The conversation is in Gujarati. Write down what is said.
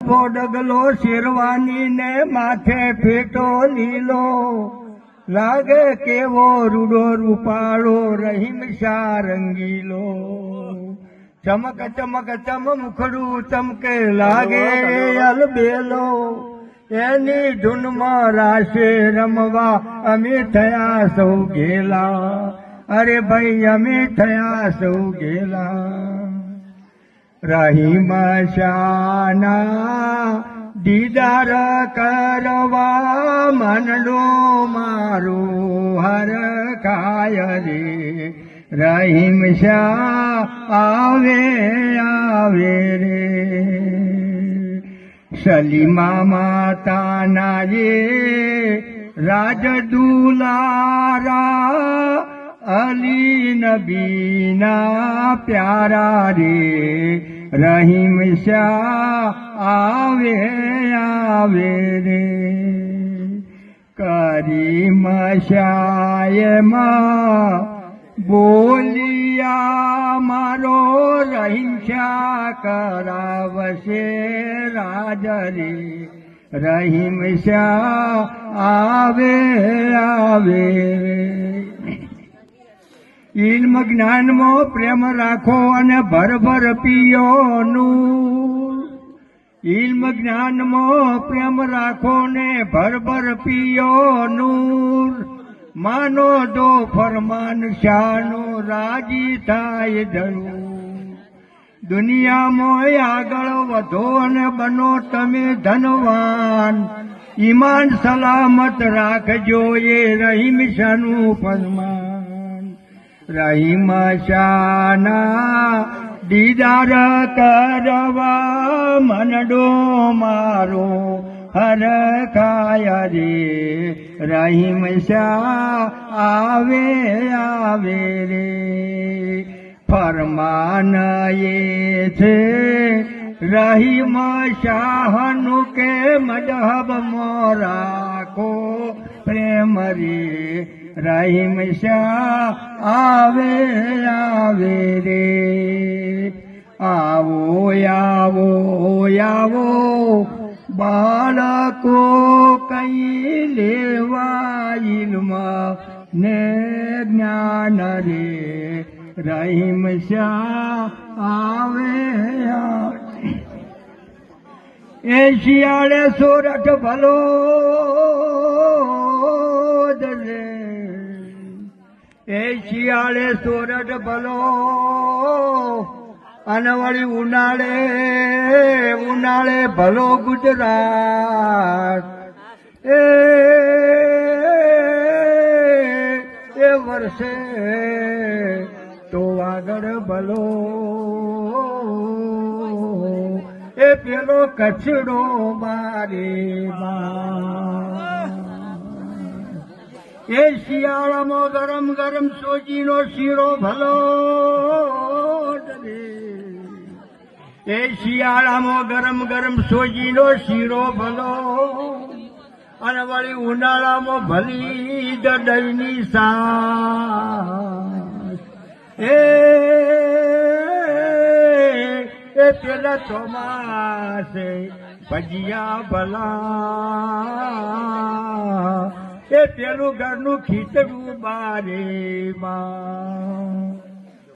કપો ડગલો શેરવાની ને માથે ફેટો લીલો લાગે કેવો રૂડો રૂપાળો રહીમ શાહ રંગીલો ચમક ચમક ચમ મુખડું ચમકે લાગે અલબેલો એની ધૂનમાં રાશે રમવા અમે થયા સૌ ઘેલા અરે ભાઈ અમે થયા સૌ ઘેલા રહીમ શાહના દીદાર કરવા મનડો મારો હર કાય રે રહીમ શાહ આવે આવે રે સલીમા માતાના જે રાજ દુલારા અલી નબીના પ્યારા રે રહીમ શાહ આવે આવે રે કરીમ શાહમાં બોલિયા મારો રહીમ શાહ કરાવશે રાજ રે રહીમ શાહ આવે આવે ઇલ્મ જ્ઞાનમાં પ્રેમ રાખો અને ભરભર પીઓનું ઇલ્મ જ્ઞાનમાં પ્રેમ રાખો ને ભરભર પીઓનું માનો દો ફરમાન શાહનો રાજી થાય જરૂર દુનિયામાં આગળ વધો અને બનો તમે ધનવાન ઈમાન સલામત રાખજો એ રહીમ શાહનું ફરમાન રહીમ શાહના દીદાર કરવા મનડો મારો હર કાય રે રહીમ શાહ આવે આવે રે ફરમાન એ છે રહીમ શાહનું કે મજહબ રાખો પ્રેમ રે રહીમ શાહ આવે આવે રે આવો આવો આવો બાળકો કઈ લેવા ઇલ્મ ને જ્ઞાન રે રહીમ શાહ આવે એ શિયાળે સોરઠ ભલો એ શિયાળે સોરઠ ભલો અને વળી ઉનાળે ભલો ગુજરાત એ વર્ષે તો આગળ ભલો એ પેલો કચડો મારે એ શિયાળામાં ગરમ ગરમ સોજીનો શીરો ભલો એ શિયાળામાં ગરમ ગરમ સોજીનો શીરો ભલો અને વળી ઉનાળામાં ભલી દહીંની સાસ એ પેલા ચોમાસે ભજીયા ભલા એ પેલું ઘરનું ખીચડું બારે માં